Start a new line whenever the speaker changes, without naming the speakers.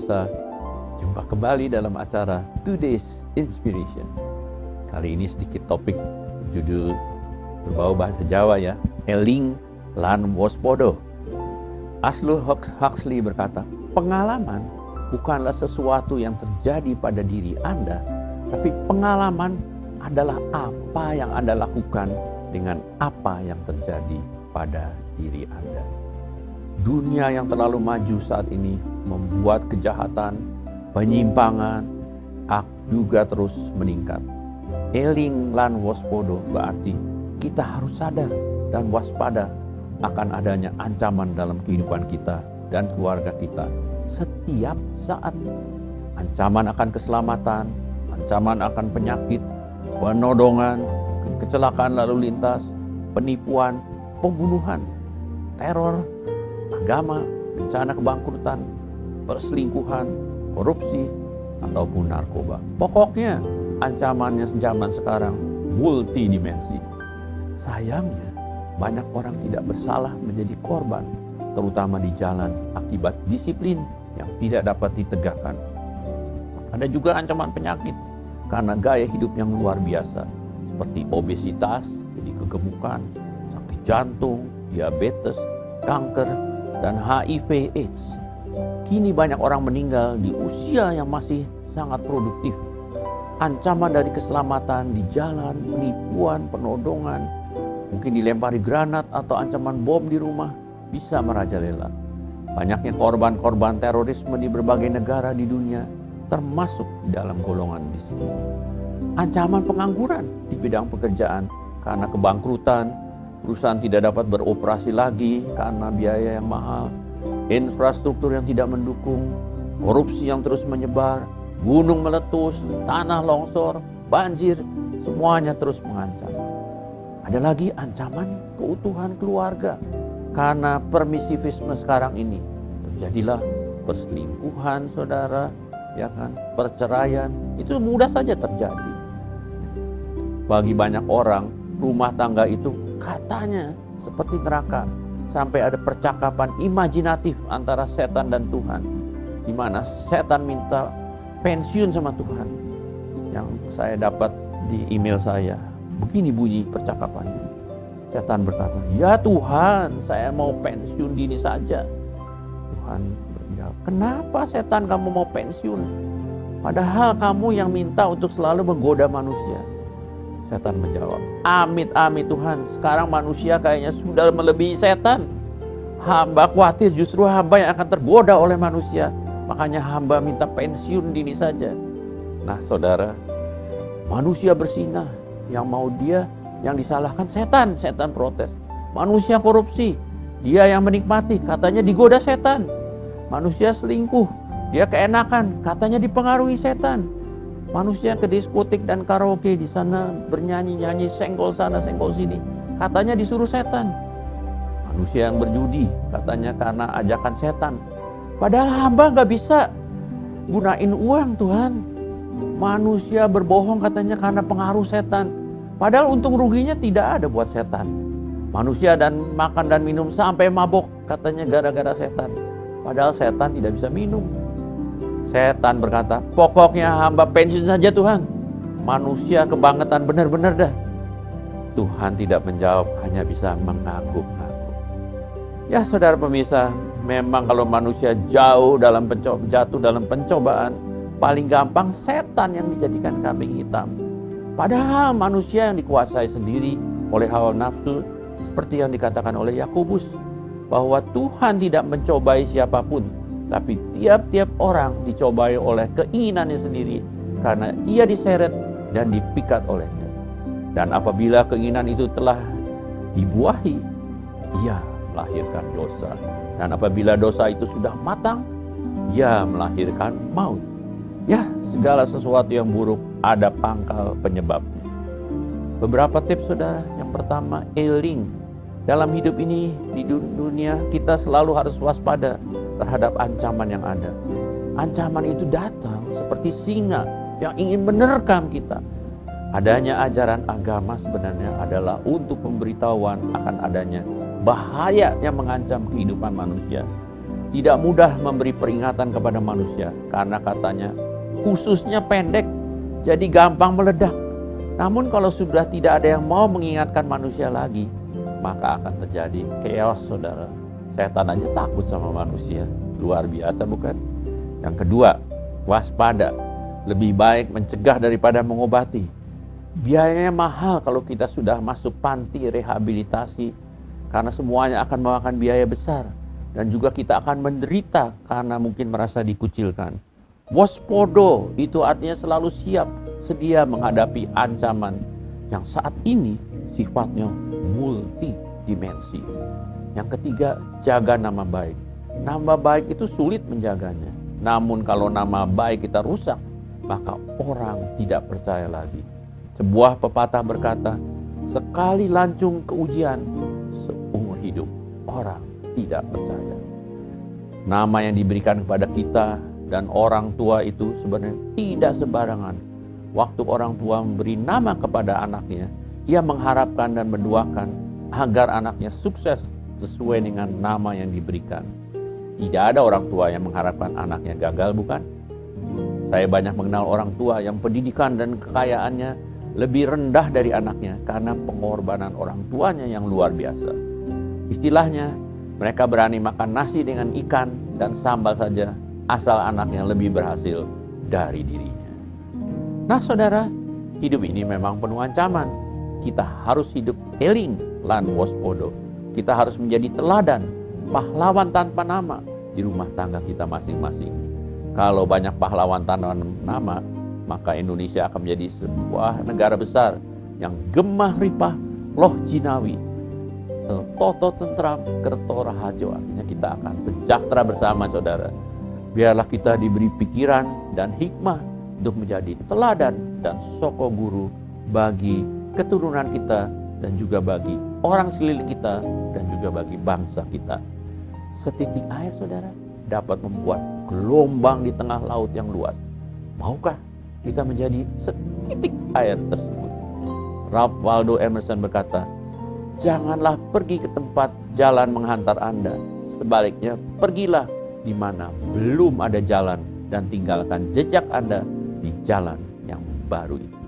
pemirsa, jumpa kembali dalam acara Today's Inspiration. Kali ini sedikit topik judul berbau bahasa Jawa ya, eling lan waspada. Aldous Huxley berkata, pengalaman bukanlah sesuatu yang terjadi pada diri Anda, tapi pengalaman adalah apa yang Anda lakukan dengan apa yang terjadi pada diri Anda. Dunia yang terlalu maju saat ini membuat kejahatan, penyimpangan juga terus meningkat. Eling lan waspada berarti kita harus sadar dan waspada akan adanya ancaman dalam kehidupan kita dan keluarga kita setiap saat. Ancaman akan keselamatan, ancaman akan penyakit, penodongan, kecelakaan lalu lintas, penipuan, pembunuhan, teror, agama, bencana kebangkrutan, perselingkuhan, korupsi, ataupun narkoba. Pokoknya ancamannya zaman sekarang multidimensi. Sayangnya banyak orang tidak bersalah menjadi korban, terutama di jalan akibat disiplin yang tidak dapat ditegakkan. Ada juga ancaman penyakit karena gaya hidup yang luar biasa, seperti obesitas, jadi kegemukan, sakit jantung, diabetes, kanker, dan HIV/AIDS. Kini banyak orang meninggal di usia yang masih sangat produktif. Ancaman dari keselamatan di jalan, penipuan, penodongan, mungkin dilempari granat atau ancaman bom di rumah bisa merajalela. Banyaknya korban-korban terorisme di berbagai negara di dunia termasuk di dalam golongan di sini. Ancaman pengangguran di bidang pekerjaan karena kebangkrutan, perusahaan tidak dapat beroperasi lagi karena biaya yang mahal, infrastruktur yang tidak mendukung, korupsi yang terus menyebar, gunung meletus, tanah longsor, banjir, semuanya terus mengancam. Ada lagi ancaman keutuhan keluarga karena permisivisme sekarang ini. Terjadilah perselingkuhan saudara, ya kan, perceraian, itu mudah saja terjadi. Bagi banyak orang, rumah tangga itu katanya seperti neraka. Sampai ada percakapan imajinatif antara setan dan Tuhan, di mana setan minta pensiun sama Tuhan. Yang saya dapat di email saya, begini bunyi percakapannya. Setan berkata, ya Tuhan, saya mau pensiun dini saja. Tuhan berjawab, kenapa setan kamu mau pensiun? Padahal kamu yang minta untuk selalu menggoda manusia. Setan menjawab, amit-amit Tuhan, sekarang manusia kayaknya sudah melebihi setan. Hamba khawatir justru hamba yang akan tergoda oleh manusia. Makanya hamba minta pensiun dini saja. Nah saudara, manusia bersinah, yang mau dia, yang disalahkan setan. Setan protes. Manusia korupsi, dia yang menikmati, katanya digoda setan. Manusia selingkuh, dia keenakan, katanya dipengaruhi setan. Manusia ke diskotik dan karaoke, di sana bernyanyi-nyanyi, senggol sana senggol sini, katanya disuruh setan. Manusia yang berjudi, katanya karena ajakan setan. Padahal hamba gak bisa gunain uang Tuhan. Manusia berbohong katanya karena pengaruh setan. Padahal untung ruginya tidak ada buat setan. Manusia dan makan dan minum sampai mabok, katanya gara-gara setan. Padahal setan tidak bisa minum. Setan berkata, pokoknya hamba pensiun saja Tuhan. Manusia kebangetan benar-benar dah. Tuhan tidak menjawab, hanya bisa mengangguk-angguk. Ya saudara pemirsa, memang kalau manusia jatuh dalam pencobaan, paling gampang setan yang dijadikan kambing hitam. Padahal manusia yang dikuasai sendiri oleh hawa nafsu, seperti yang dikatakan oleh Yakobus, bahwa Tuhan tidak mencobai siapapun, tapi tiap-tiap orang dicobai oleh keinginannya sendiri, karena ia diseret dan dipikat olehnya. Dan apabila keinginan itu telah dibuahi, ia melahirkan dosa. Dan apabila dosa itu sudah matang, ia melahirkan maut. Ya, segala sesuatu yang buruk ada pangkal penyebabnya. Beberapa tips saudara. Yang pertama, eling. Dalam hidup ini, di dunia, kita selalu harus waspada terhadap ancaman yang ada. Ancaman itu datang seperti singa yang ingin menerkam kita. Adanya ajaran agama sebenarnya adalah untuk pemberitahuan akan adanya bahaya yang mengancam kehidupan manusia. tidak mudah memberi peringatan kepada manusia karena katanya khususnya pendek, jadi gampang meledak. Namun kalau sudah tidak ada yang mau mengingatkan manusia lagi, maka akan terjadi chaos, saudara. Setan aja takut sama manusia. Luar biasa bukan? Yang kedua, waspada. Lebih baik mencegah daripada mengobati. Biayanya mahal kalau kita sudah masuk panti rehabilitasi, karena semuanya akan memakan biaya besar. Dan juga kita akan menderita karena mungkin merasa dikucilkan. Waspodo itu artinya selalu siap, sedia menghadapi ancaman yang saat ini sifatnya multidimensi. Yang ketiga, jaga nama baik. Nama baik itu sulit menjaganya. Namun kalau nama baik kita rusak, maka orang tidak percaya lagi. Sebuah pepatah berkata, sekali lancung keujian, seumur hidup orang tidak percaya. Nama yang diberikan kepada kita dan orang tua itu sebenarnya tidak sembarangan. Waktu orang tua memberi nama kepada anaknya, ia mengharapkan dan mendoakan agar anaknya sukses sesuai dengan nama yang diberikan. Tidak ada orang tua yang mengharapkan anaknya gagal, bukan? Saya banyak mengenal orang tua yang pendidikan dan kekayaannya lebih rendah dari anaknya karena pengorbanan orang tuanya yang luar biasa. Istilahnya, mereka berani makan nasi dengan ikan dan sambal saja, asal anaknya lebih berhasil dari dirinya. Nah saudara, hidup ini memang penuh ancaman. Kita harus hidup eling lan waspodo. Kita harus menjadi teladan, pahlawan tanpa nama di rumah tangga kita masing-masing. Kalau banyak pahlawan tanpa nama, maka Indonesia akan menjadi sebuah negara besar yang gemah ripah loh jinawi. Toto tentram kerto rahajo, artinya kita akan sejahtera bersama, saudara. Biarlah kita diberi pikiran dan hikmah untuk menjadi teladan dan soko guru bagi keturunan kita dan juga bagi orang sekeliling kita dan juga bagi bangsa kita. Setitik air, saudara, dapat membuat gelombang di tengah laut yang luas. Maukah kita menjadi setitik air tersebut? Ralph Waldo Emerson berkata, janganlah pergi ke tempat jalan menghantar Anda. Sebaliknya, pergilah di mana belum ada jalan dan tinggalkan jejak Anda di jalan yang baru itu.